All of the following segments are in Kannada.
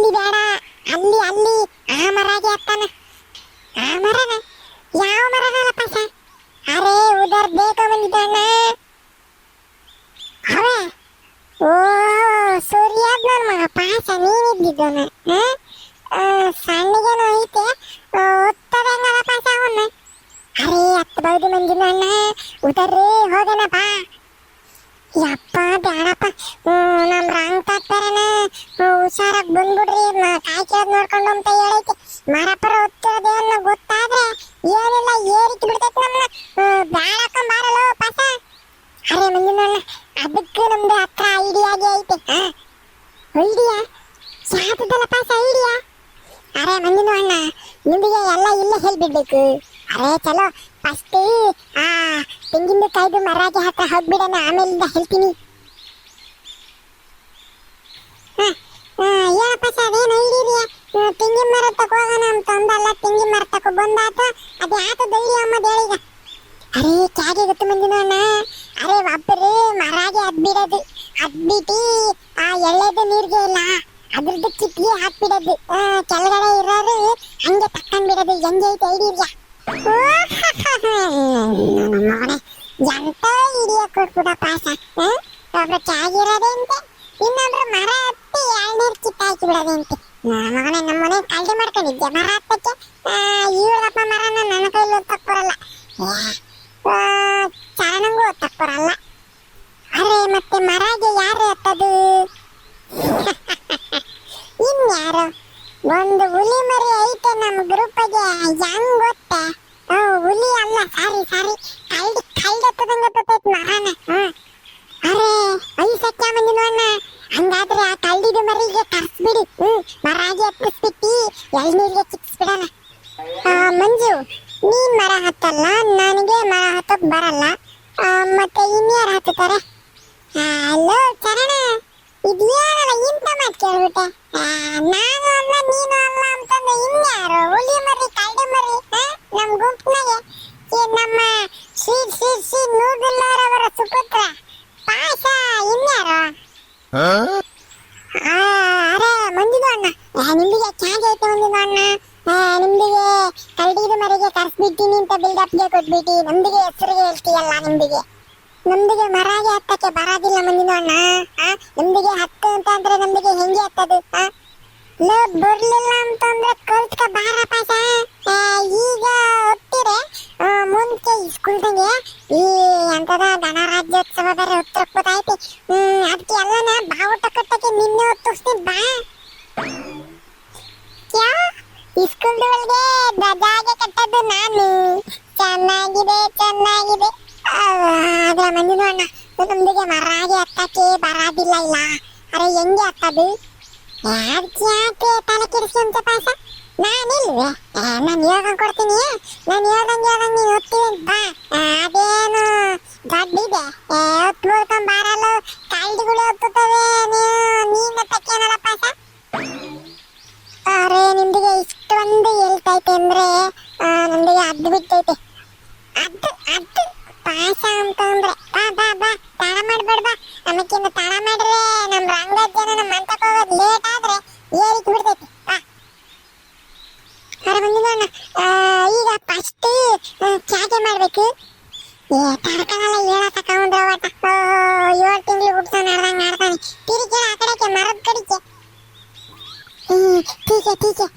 ಇಲ್ಲಿ ಬೇಡ, ಅಲ್ಲಿ ಅಲ್ಲಿ ಆ ಮರಗೆ ಹತ್ತಾನ. ಆ ಮರನ ಯಾವ ಮರನಲ್ಲ ಪಾಸ? ಅರೆ ಉದರ್ ಬೇಕ ಬಂದಿದ್ದಾನ ಅವ. ಓ ಸೂರ್ಯಾದ್ ನನ್ ಮಗ ಪಾಸ, ನೀನಿದ್ದಿದ್ದಾನ. ಸಣ್ಣಗೇನೋ ಐತೆ, ಒತ್ತದಂಗಲ್ಲ ಪಾಸ ಅವನ್ನ. ಅರೆ ಹತ್ತಬಹುದು ಮಂಜುನಣ್ಣ, ಉದರ್ರಿ ಹೋಗನಪ್ಪ. ಯಪ್ಪ ಬೇಡಪ್ಪ, ನಮ್ ರಾಂಗ್ ತಾತ್ಪರನ ಹುಷಾರಾಗಿ ಬಂದ್ಬಿಡ್ರಿ, ಕಾಯ್ಕೋದ್ ನೋಡ್ಕೊಂಡು ಅಂತ ಹೇಳೈತೆ. ಮರಪರ ಹೊತ್ತಿರೋದೇ ಅನ್ನೋ ಗೊತ್ತಾದ್ರೆ ಏನಿಲ್ಲ ಏರಿಕೆ ಬಿಡ್ತೈತೆ ನಮ್ಮನ್ನ. ಬೇಡಕ್ಕ ಬಾರಲ್ಲ ಪಾಸ. ಅರೆ ಮಂಜುನಣ್ಣ, ಅದಕ್ಕೆ ನಮ್ದು ಹತ್ರ ಐಡಿಯಾಗೆ ಐತೆ. ಐಡಿಯಾ ಯಾವ್ದಲ್ಲ ಪಾಸ ಐಡಿಯಾ? ಅರೆ ಮಂಜುನಣ್ಣ, ನಿಮಗೆ ಎಲ್ಲ ಇಲ್ಲೇ ಹೇಳ್ಬಿಡ್ಬೇಕು. ಅರೆ ಚಲೋ ಫಸ್ಟ್ ಆ ತೆಂಗಿನ ಕಾಯ್ದು ಮರಾಗೆ ಹತ್ರ ಹೋಗ್ಬಿಡೋಣ, ಆಮೇಲಿಂದ ಹೇಳ್ತೀನಿ. ಏನಪ್ಪ ಸರ್ ಏನು ಐಡಿಯಾ? ತೆಂಗಿನ ಮರ ತಗೋಗೋಣ ಅಂತ ಅಂದಲ್ಲ, ತೆಂಗಿನ ಮರ ತಗೋ ಬಂದಾತ, ಅದು ಯಾಕೆ ಧೈರ್ಯ ಅಮ್ಮದು ಹೇಳೀಗ. ಅರೆ ಕ್ಯಾಗೆ ಗೊತ್ತು ಮಂಜುನಣ್ಣ, ಅರೆ ಒಬ್ಬರು ಮರಾಗೆ ಹದ್ಬಿಡೋದು, ಹದ್ಬಿಟ್ಟು ಆ ಎಳ್ಳೆದು ನೀರಿಗೆ ಇಲ್ಲ ಅದ್ರದ್ದು ಚಿಪ್ಪಿಗೆ ಹಾಕ್ಬಿಡೋದು, ಕೆಳಗಡೆ ಇರೋರು ಹಂಗೆ ತಕ್ಕೊಂಡ್ಬಿಡೋದು. ಹೆಂಗೆ ಐತೆ ಐಡಿಯಾ? ಮಗನೇ ಎಂತ ಹಿಡಿಯ ಕೊಟ್ಬಿಡ ಪಾಸ. ಒಬ್ರು ಚಾಗಿರೋದಂತೆ, ಇನ್ನೊಬ್ರು ಮರ ಹತ್ತಿ ಎಳ್ನೀರು ಕಿತ್ತಾಕಿ ಬಿಡೋದಂತೆ. ಮಗನೇ ನಮ್ಮನೆ ಕಳ್ಳಿ ಮಾಡ್ಕೊಂಡಿದ್ದೆ ಮರ ಹತ್ತಕ್ಕೆ. ಇವಳಪ್ಪ ಮರನ ನನ್ನ ಕೈಲಿ ಹೊತ್ತಕ್ ಬರಲ್ಲ, ಚಾರಣಂಗೂ ಹೊತ್ತಕ್ ಬರಲ್ಲ. ಅರೆ ಮತ್ತೆ ಮರಗೆ ಯಾರು ಹತ್ತದು? ಇನ್ಯಾರು? ಒಂದು ಹುಲಿ ಮರಿ ಐತೆ ನಮ್ಮ ಗ್ರೂಪ್ಗೆ, ಹೆಂಗ್ ಗೊತ್ತೆ? ಹುಲಿ ಅಲ್ಲ, ಸಾರಿ ಕಳ್ದತ್ತದಂಗತ್ತೈತ್ ಮರನ. ಅರೆ ಐಸಕ್ಕ ಮಂಜುನಣ್ಣ, ಹಂಗಾದ್ರೆ ಆ ಕಳ್ದಿದ ಮರಿಗೆ ಕರ್ಸ್ಬಿಡಿ, ಮರಾಗಿ ಹತ್ತಿಸ್ಬಿಟ್ಟು ಎಳ್ನೀರಿಗೆ ಚಿಕ್ಸ್ಬಿಡೋಣ. ಮಂಜು, ನೀನ್ ಮರ ಹತ್ತಲ್ಲ, ನನಗೆ ಮರ ಹತ್ತಕ್ ಬರಲ್ಲ, ಮತ್ತೆ ಇನ್ಯಾರು ಹತ್ತುತ್ತಾರೆ? ಹಲೋ ಚರಣ, ಇದ್ಯಾರಲ್ಲ ಇಂತ ಮಾತು ಕೇಳ್ಬಿಟ್ಟೆ. ನಾನು ಅಲ್ಲ ನೀನು ಅಲ್ಲ ಅಂತಂದ್ರೆ ಇನ್ಯಾರು? ಹುಲಿ ಮರಿ ಕಳ್ಳಿ ಮರಿ ನಮ್ ಗುಂಪಿನಾಗೆ ನಮ್ಮ ಶ್ರೀ ನೂರುಲ್ಲವರ ಸುಪುತ್ರ ಪಾಸ, ಇನ್ಯಾರು? ಅರೆ ಮಂಜುನಣ್ಣ, ನಿಮ್ದಿಗೆ ಚಾಗೆ ಐತೆ ಮಂಜುನಣ್ಣ. ನಿಮ್ದಿಗೆ ಕಳ್ದಿದ ಮರಿಗೆ ಕರ್ಸ್ಬಿಟ್ಟಿನಿ ಅಂತ ಬಿಲ್ಡಪ್ಗೆ ಕೊಟ್ಬಿಟ್ಟು ನಮ್ದಿಗೆ ಹೆಸರಿಗೆ ಹೇಳ್ತೀಯಲ್ಲ. ನಮ್ದಿಗೆ ಮರಾಗೆ ಹತ್ತಕ್ಕೆ ಬರೋದಿಲ್ಲ ಮಂಜುನಣ್ಣ. ನಮ್ದಿಗೆ ಹತ್ತು ಅಂತ ಅಂದ್ರೆ ನಮ್ದಿಗೆ ಹೆಂಗೆ ಹತ್ತದು? ಬರ್ಲಿಲ್ಲ ಅಂತಂದ್ರೆ ಕಲ್ತ್ಕ ಬಾರ ಪಾಸ. ಈಗ ಹೊತ್ತಿರೆ ಮುಂಚೆ ಸ್ಕೂಲ್ದಂಗೆ ಈ ಅಂತದ ಗಣರಾಜ್ಯೋತ್ಸವ ಬೇರೆ ಹೊತ್ತಿರಕ್ಬೋದಾಯ್ತು. ಅದಕ್ಕೆ ಎಲ್ಲನ ಬಾವುಟ ಕಟ್ಟಕ್ಕೆ ನಿನ್ನೆ ಹೊತ್ತಿಸ್ತೀನಿ ಬಾ. ಕ್ಯಾ ಸ್ಕೂಲ್ ಒಳಗೆ ಧ್ವಜಾಗೆ ಕಟ್ಟದ್ದು ನಾನು. ಚೆನ್ನಾಗಿದೆ ಆದ್ರೆ ಮಂಜುನಣ್ಣ, ನಮ್ದಿಗೆ ಮರಾಗೆ ಹತ್ತಕ್ಕೆ ಬರೋದಿಲ್ಲ. ಇಲ್ಲ ಅರೆ ಹೆಂಗೆ ಹತ್ತದು? ಯಾಕೆ ತಲೆ ಕೆಡಿಸ್ಕೊಂತ ಪಾಸ? ನಾನಿಲ್ವೇ? ನಾನು ಯೋಗ ಕೊಡ್ತೀನಿ, ನಾನು ಹೇಳ್ದಂಗೆ ನೀನು ಓದ್ತೀನಿ ಬಾ. ಅದೇನು ದೊಡ್ಡಿದೆ, ಹೊತ್ತು ನೋಡ್ಕೊಂಡ್ ಬಾರಲ್ಲ, ಕಾಲ್ಡಿಗಳು ಹೊತ್ತುತ್ತವೆ, ನೀನು ತಕ್ಕೇನಲ್ಲ ಪಾಸ. ಅರೆ ನಿಮ್ದಿಗೆ ಇಷ್ಟೊಂದು ಹೇಳ್ತೈತೆ ಅಂದ್ರೆ ನಮ್ದಿಗೆ ಅದ್ದು ಬಿಟ್ಟೈತೆ. ಅದ್ದು ಪಾಸ ಅಂತಂದ್ರೆ ಬಾ ತಡ ಮಾಡ್ಬೇಡ ಬಾ. ನಮಕ್ಕಿಂತ ತಡ ಮಾಡ್ರೆ ನಮ್ ರಂಗಜ್ಜನ ನಮ್ಮ ಮಂತಕ್ಕೆ ಹೋಗೋದು ಲೇಟ್ ಆದ್ರೆ ಏರಿಕೆ ಬಿಡ್ತೈತಿ. ಅರೆ ಮಂಜುನಣ್ಣ, ಈಗ ಫಸ್ಟ್ ಚಾಗೆ ಮಾಡ್ಬೇಕು. ತಡ್ಕನಲ್ಲ ಹೇಳಕ್ಕ ತಗೊಂಡ್ರೆ ಒಟ್ಟ 7 ತಿಂಗಳು ಹುಡ್ಸ ನಾಡ್ತಾನೆ. ತಿರುಗಿ ಆ ಕಡೆಗೆ ಮರದ ಕಡಿಕೆ. ಟೀಕೆ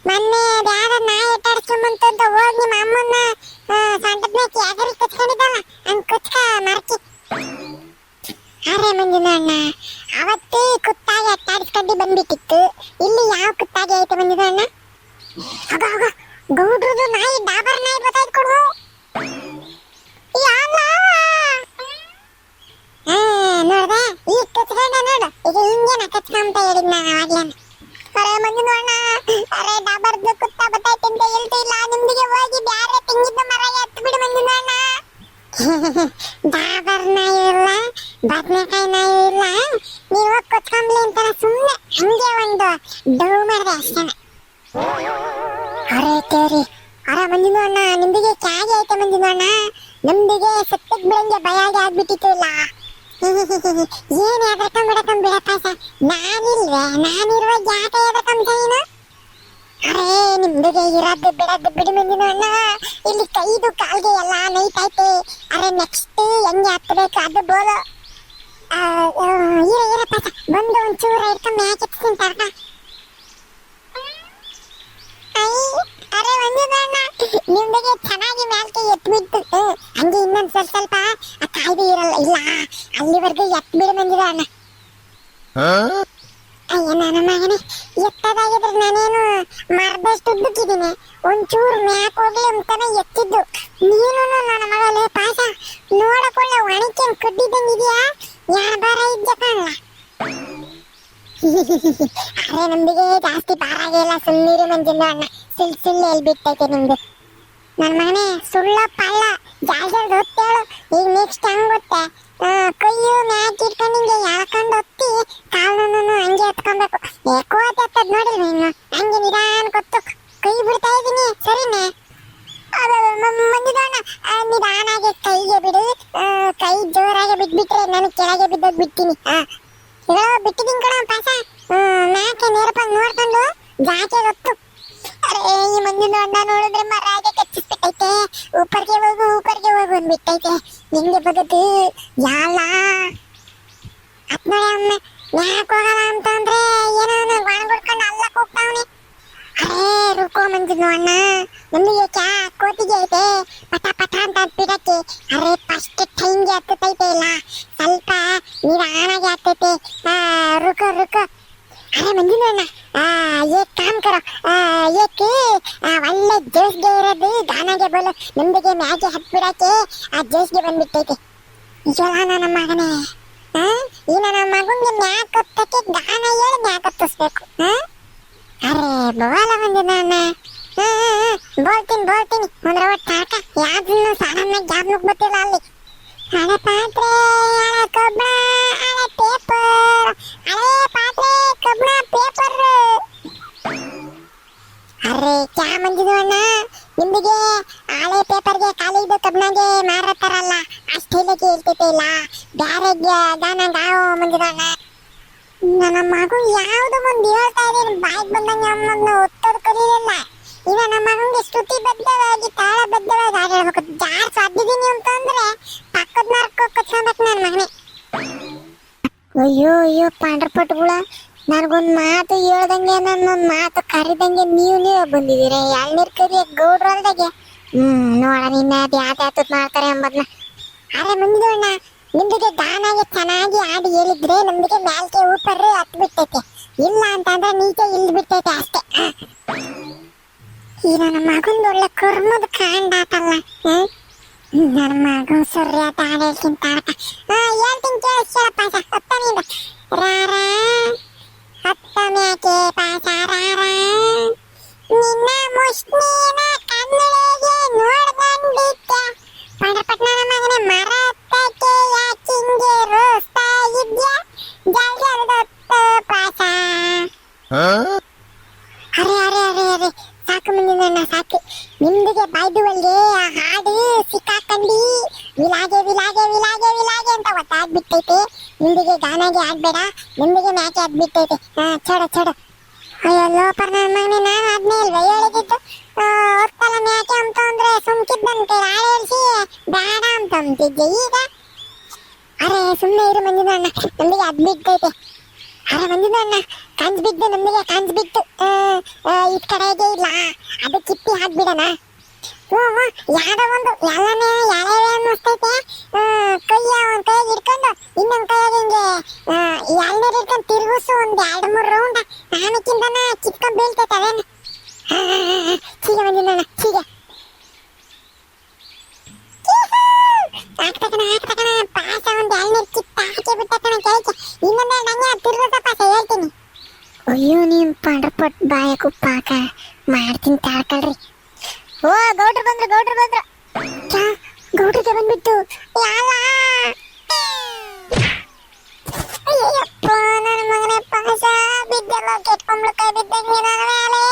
ಮೊನ್ನೆ ಯಾರ ನಾಯಿ ಎಟ್ಟಾಡ್ಸ್ಕೊಂಬಂತು ಅಂತ ಹೋಗಿ ನಿಮ್ಮ ಅಮ್ಮನ್ನ ಸಂಟದ್ನಾಕಿ ಎಗರಿ ಕಚ್ಕೊಂಡಿದ್ದಲ್ಲ, ಹಂಗ್ ಕಚ್ಕ ಮರಕಿ. ಅರೆ ಮಂಜುನಣ್ಣ, ಅವತ್ತು ಕುತ್ತಾಗಿ ಎಟ್ಟಾಡಿಸ್ಕೊಂಡು ಬಂದ್ಬಿಟ್ಟಿತ್ತು. ಇಲ್ಲಿ ಯಾವ ಕುತ್ತಾಗಿ ಐತೆ ಮಂಜುನಣ್ಣ? ಆಗ ಗೌಡ್ರದು ನಾಯಿ, ಡಾಬರ್ ನಾಯಿ ಬತ್ತಾಯ್ತು ಕೊಡು. ನೋಡ್ದೆ ಈಗ ಕಚ್ಕೊಂಡ ನೋಡು. ಈಗ ಹಿಂಗೇನ ಕಚ್ಕೊಂತ ಹೇಳಿದ್ ನಾನು ಆಗ್ಲೇನ. ಅರೆ ಮಂಜುನಣ್ಣ, ಅರೆ ಡಾಬರ್ದು ಕುತ್ತ ಬತ್ತೈತೆ ಅಂತ ಹೇಳ್ತಿಲ್ಲ. ನಿಮ್ದಿಗೆ ಹೋಗಿ ಬ್ಯಾರೆ ತೆಂಗಿದ್ದ ಮರ ಎತ್ತು ಬಿಡು ಮಂಜುನಣ್ಣ. ಡಾಬರ್ ನಾಯಿ ಇಲ್ಲ, ಬದನೆಕಾಯಿ ನಾಯಿ ಇಲ್ಲ, ನೀವು ಹೋಗಿ ಕೊಚ್ಕೊಂಬ್ಲಿ ಅಂತ ಸುಮ್ಮನೆ ಹಂಗೆ ಒಂದು ಡೌ ಮಾಡಿದೆ ಅಷ್ಟೇ. ಅರೆ ತೇರಿ, ಅರೆ ಮಂಜುನಣ್ಣ, ನಿಮ್ದಿಗೆ ಕ್ಯಾಗೆ ಐತೆ ಮಂಜುನಣ್ಣ. ನಮ್ದಿಗೆ ಸತ್ತಕ್ ಬಿಡಂಗೆ ಭಯ ಆಗ್ಬಿಟ್ಟಿತ್ತು. ಇಲ್ಲ ಏನ್ ಎದ್ರಕೊಂಡ್ಬಿಡಕೊಂಡ್ಬಿಡ ಪಾಸ. ನಾನಿರುವಾಗ ಯಾಕೆ ಎದ್ರಕೊಂಡ ನೀನು? ಅರೇ ನಿಮ್ದುಗೆ ಇರೋದು ಬಿಡೋದು ಬಿಡು ಮುಂದಿನ ಅಣ್ಣ. ಇಲ್ಲಿ ಕೈದು ಕಾಲ್ಗೆ ಎಲ್ಲ ನೈಟ್ ಐತೆ. ಅರೆ ನೆಕ್ಸ್ಟ್ ಹೆಂಗೆ ಹತ್ಬೇಕು ಅದು ಬೋಲು. ಇರ ಪಾಸ ಬಂದು ಒಂಚೂರು ಇಟ್ಕೊಂಡು ಮ್ಯಾಚ್ ಎತ್ತೀನಿ ತರ್ಕ. ಅರೆ ಒಂದಿನ ಅಣ್ಣ ನಿಮ್ದುಗೆ ಚೆನ್ನಾಗಿ ಮ್ಯಾಲ್ಕೆ ಎತ್ಬಿಟ್ಟು ಹಂಗೆ ಇನ್ನೊಂದು ಸ್ವಲ್ಪ ಕಾಯ್ದು ಇರಲ್ಲ ಇಲ್ಲ ಅಲ್ಲಿವರೆಗೂ ಎತ್ಬಿಡು ಬಂದಿದ ಅಣ್ಣ. ಅಯ್ಯ ನನ್ನ ಮಗನೇ ಎತ್ತದಾಗಿದ್ರೆ ನಾನೇನು ಮರದಷ್ಟು ಉದ್ದಕ್ಕಿದ್ದೀನಿ. ಒಂಚೂರು ಮ್ಯಾಕ್ ಹೋಗ್ಲಿ ಅಂತಾನೆ ಎತ್ತಿದ್ದು. ನೀನು ನನ್ನ ಮಗಲೇ ಪಾಸ ನೋಡಕೊಳ್ಳ ಒಣಕೇನ್ ಕಡ್ಡಿದಂಗಿದ್ಯಾ? ಯಾರ ಬಾರ ಇದ್ದ ಕಾಣಲ್ಲ. ಅರೆ ನಮ್ದಿಗೆ ಜಾಸ್ತಿ ಭಾರ ಆಗಿಲ್ಲ. ಸುಮ್ಮೀರು ಮಂಜಿಂದ ಅಣ್ಣ ಸಿಲ್ ಹೇಳ್ಬಿಟ್ಟೈತೆ ನಿಮ್ದು. ನನ್ನ ಮಗನೇ ಸುಳ್ಳ ಪಳ್ಳ ಜಾಗದ ಹೊತ್ತೇಳು. ಈಗ ನೆಕ್ಸ್ಟ್ ಹಂಗ್ ಗೊತ್ತೆ ಕೈಯು ಮ್ಯಾಚ್ ಇಟ್ಕೊಂಡು ಹಿಂಗೆ ಎಳ್ಕೊಂಡು ಹೊತ್ತಿ ಕಾಲನ್ನು ಹಂಗೆ ಎತ್ಕೊಬೇಕು. ಕೋತ್ ಎತ್ತದ್ ನೋಡಿಲ್ವ ಇನ್ನು? ಹಂಗೆ ನಿಧಾನ ಕೊತ್ತು ಕೈ ಬಿಡ್ತಾ ಇದ್ದೀನಿ ಸರಿನೇ? ಮಂಜಿದಣ್ಣ ನಿಧಾನಾಗಿ ಕೈಗೆ ಬಿಡು. ಕೈ ಜೋರಾಗಿ ಬಿಟ್ಬಿಟ್ರೆ ನಾನು ಕೆಳಗೆ ಬಿದ್ದೋಗ್ ಬಿಡ್ತೀನಿ. ಬಿಟ್ಟಿದ್ದೀನಿ ಕಣ ಪಾಸ. ಮ್ಯಾಕೆ ನೇರಪಾಗಿ ನೋಡ್ಕೊಂಡು ಜಾಕೆ ಗೊತ್ತು. ಅರೆ ಈ ಮಂಜಿನ ಅಣ್ಣ ನೋಡಿದ್ರೆ ಮರಾಗೆ ಕಚ್ಚಿಸ್ಬಿಟ್ಟೈತೆ. ಊಪರ್ಗೆ ಹೋಗು ಅಂದ್ಬಿಟ್ಟೈತೆ. ಹೆಂಗೆ ಬಗದು ಯಾಲ ಅತ್ ನೋಡಿ ಅಮ್ಮ ಯಾಕೆ ಹೋಗಲ್ಲ ಅಂತಂದ್ರೆ ಏನೋ ಒಣಗುಡ್ಕೊಂಡು ಅಲ್ಲಕ್ಕೆ ಹೋಗ್ತಾವನೆ. ಅರೇ ರುಕೋ ಮಂಜಿನ ಅಣ್ಣ ನಮಗೆ ಕ್ಯಾ ಕೋತಿಗೆ ಐತೆ ಪಟ ಪಟ ಅಂತ ಬಿಡಕ್ಕೆ. ಅರೆ ಫಸ್ಟ್ ಟೈಮ್ಗೆ ಹತ್ತೈತೆ ಇಲ್ಲ ಸ್ವಲ್ಪ ನಿಧಾನಾಗಿ ಹತ್ತೈತೆ. ರುಕೋ ಅರೆ ಮಂಜಿನ ಅಣ್ಣ ಏಕ್ ಕಾಮ್ ಕರೋ ಒಳ್ಳೆ ಜೋಸ್ಗೆ ಇರೋದು ಗಾನಾಗೆ ಬೋಲು. ನಮ್ದಿಗೆ ಮ್ಯಾಗೆ ಹತ್ಬಿಡಕ್ಕೆ ಆ ಜೋಸ್ಗೆ ಬಂದ್ಬಿಟ್ಟೈತೆ. ಇಲ್ಲ ನನ್ನ ಮಗನೇ ಈ ನನ್ನ ಮಗಂಗೆ ಮ್ಯಾಕ್ ಹತ್ತಕ್ಕೆ ಗಾನ ಹೇಳಿ ಮ್ಯಾಕ್ ಹತ್ತಿಸ್ಬೇಕು. ಅರೆ ಬೋಲ ಮಂಜಿನ ಅಣ್ಣ ಬೋಲ್ತೀನಿ ಅಂದ್ರೆ ಒಟ್ಟಾಟ ಯಾವ್ದನ್ನು ಸಡನ್ನಾಗಿ ಯಾವ್ದಕ್ಕೆ ಗೊತ್ತಿಲ್ಲ ಅಲ್ಲಿ. ಹಳೆ ಪಾತ್ರೆ ಹಳೆ ಕಬ್ಬಣ ಹಳೆ ಪೇಪರ್ ಹಳೆ ಪಾತ್ರೆ ಕಬ್ಬಣ ಪೇಪರ್. ಅರೆ ಕ್ಯಾ ಮಂಜಿನ ಅಣ್ಣ ನಿಮ್ದಿಗೆ ಹಳೆ ಪೇಪರ್ಗೆ ಕಾಲಿಗೆ ಕಬ್ಬಣಗೆ ಮಾರತ್ತಾರಲ್ಲ ಅಷ್ಟೇಲಕ್ಕೆ ಹೇಳ್ತೈತೆ ಇಲ್ಲ ಬ್ಯಾರೆ ಗಾನ ಗಾವೋ ಮಂಜಿನ ಅಣ್ಣ. ನನ್ನ ಮಗು ಯಾವ್ದು ಒಂದು ಹೇಳ್ತಾ ಇದ್ದೀನಿ ಬಾಯಿಗೆ ಬಂದಂಗೆ ಅಮ್ಮನ್ನ ಒತ್ತೋದು ಕಲಿಯಲಿಲ್ಲ. ಈಗ ನಮ್ಮ ಮಗನಿಗೆ ಶ್ರುತಿ ಬದ್ಧವಾಗಿ ತಾಳ ಬದ್ಧವಾಗಿ ಹಾಡು ಹೇಳ್ಬೇಕು. ಜಾರ್ ಸಾಧ್ಯದೀನಿ ಅಂತಂದ್ರೆ ಪಕ್ಕದ ಮಾರ್ಕ್ ಕಚ್ಕೊಬೇಕು ನನ್ನ ಮಗನೇ. ಅಯ್ಯೋ ಪಾಂಡ್ರಪಟ್ಟುಗಳ ನನಗೊಂದು ಮಾತು ಹೇಳ್ದಂಗೆ ನನ್ನೊಂದು ಮಾತು ಕರಿದಂಗೆ ನೀವೇ ಬಂದಿದ್ದೀರ ಎಳ್ನೀರು ಕರಿಯ ಗೌಡ್ರಲ್ದಾಗೆ. ನೋಡ ನಿನ್ನ ಅದು ಯಾತ ಮಾಡ್ತಾರೆ ಎಂಬದ್ನ. ಅರೆ ಮುಂದಿನ ನಿಮ್ದಿಗೆ ಗಾನಾಗೆ ಚೆನ್ನಾಗಿ ಹಾಡು ಹೇಳಿದ್ರೆ ನಮ್ದಿಗೆ ಮ್ಯಾಲ್ಕೆ ಊಪರ್ ಹತ್ತು ಬಿಟ್ಟೈತೆ. ಇಲ್ಲ ಅಂತಂದ್ರೆ ನೀಚೆ ಇಲ್ದು ಬಿಟ್ಟೈತೆ ಅಷ್ಟೇ. ಈ ನನ್ನ ಮಗಂದು ಒಳ್ಳೆ ಕುರ್ಮದ ಕಾಂಡಾತಲ್ಲ. ನನ್ನ ಮಗನ್ ಸರಿಯಾದ ಹಾಡು ಹೇಳ್ತೀನಿ ತಾಳಕ. ಹೇಳ್ತೀನಿ ಕೇಳಿಸ್ಕೊಳಪ್ಪ ಹತ್ತನಿಂದ ರಾರ ಹತ್ತ ಮ್ಯಾಕೆ ಪಾಸ ರಾರ ನಿನ್ನ ಮುಷ್ಣಿನ ಕಣ್ಣುಗಳಿಗೆ ನೋಡ್ದಂಡಿದ್ದ ಪಾಂಡ್ರಪಟ್ಟ ನನ್ನ ಮಗನೇ ಮರ ಹತ್ತಕ್ಕೆ ಯಾಕಿಂಗೆ ರೋಸ್ತಾ ಇದ್ಯಾ ಜಲ್ದೊತ್ತ ಪಾಸ. ಅರೆ ಸಾಕು ಮುಂದಿನ ಸಾಕು ನಿಮ್ದಿಗೆ ಬಾಯ್ದುವಲ್ಗೆ ಆ ಹಾಡು ಸಿಕ್ಕಾಕಂಡಿ ವಿಲಾಗೆ ಅಂತ ಒತ್ತಾಗ್ಬಿಟ್ಟೈತೆ. ನಿಮ್ದಿಗೆ ಗಾನಾಗೆ ಆಡ್ಬೇಡ ನಿಮ್ದಿಗೆ ಮ್ಯಾಕೆ ಆಡ್ಬಿಟ್ಟೈತೆ. ಚಡ ಅಯ್ಯೋ ಲೋಪರ್ ನನ್ನ ಮಗನೇ ನಾನು ಅದನ್ನೇ ಇಲ್ವ ಹೇಳಿದ್ದು. ಹೊತ್ತಲ್ಲ ಮ್ಯಾಕೆ ಅಂತ ಅಂದ್ರೆ ಸುಮ್ಕಿದ್ದಂತೆ ಹಾಡು ಹೇಳ್ಸಿ ಬೇಡ ಅಂತ ಅಂತಿದ್ದೆ. ಈಗ ಅರೆ ಸುಮ್ಮನೆ ಇರು ಮಂಜಿನ ಅಣ್ಣ ನಮ್ದಿಗೆ ಅದ್ಬಿಟ್ಟೈತೆ. ಅರೆ ಮಂಜಿನ ಅಣ್ಣ ಕಂಜ್ ಬಿದ್ದು ನಮ್ದಿಗೆ ಕಂಜ್ ಬಿತ್ತು ಈ ಕಡೆಗೆ ಇಲ್ಲ ಅದು ಕಿತ್ತಿ ಹಾಕ್ಬಿಡಣ. ಯಾವ್ದೋ ಒಂದು ಎಲ್ಲನೇ ಎಳೆ ಅನ್ನಿಸ್ತೈತೆ. ಒಂದು ಕೈಯಾಗಿ ಹಿಡ್ಕೊಂಡು ಇನ್ನೊಂದು ಕೈಯಾಗಿ ಹಿಂಗೆ ಎಳ್ನೀರು ಹಿಡ್ಕೊಂಡು ತಿರುಗಿಸು ಒಂದು 2-3 ರೌಂಡ್ ಆಮೇಕಿಂದನ ಕಿತ್ಕೊಂಡು ಬೀಳ್ತೈತೆ ಅದೇನು. ಚೀಗೆ ಮಂಜಿನ ಅಣ್ಣ ಚೀಗೆ ಹಾಕ್ತಕಣ ಪಾಸ ಒಂದು ಎಳ್ನೀರು ಕಿತ್ತ ಹಾಕಿ ಬಿಟ್ಟಕಣ ಕೈಗೆ ಇನ್ನೊಂದು ನಂಗೆ ತಿರುಗಿಸ ಪಾಸ ಹೇಳ್ತೀನಿ. ಅಯ್ಯೋ ನೀನ್ ಪಾಂಡ್ರಪಟ್ಟು ಬಾಯ ಕುಪ್ಪಾಕ ಮಾಡ್ತೀನಿ ತಾಳ್ಕಳ್ರಿ. ಓ ಗೌಡ್ರು ಬಂದ್ರು ಗೌಡ್ರಿಗೆ ಬಂದ್ಬಿಟ್ಟು ಯಾಲ ಅಯ್ಯಪ್ಪ ನನ್ನ ಮಗನೇ ಪಾಸ ಬಿದ್ದೆಲ್ಲ ಕೆಟ್ಕೊಂಡ್ಬಿಡ್ತಾ ಬಿದ್ದಂಗೆ ನನ್ನ ಮೇಲೆ.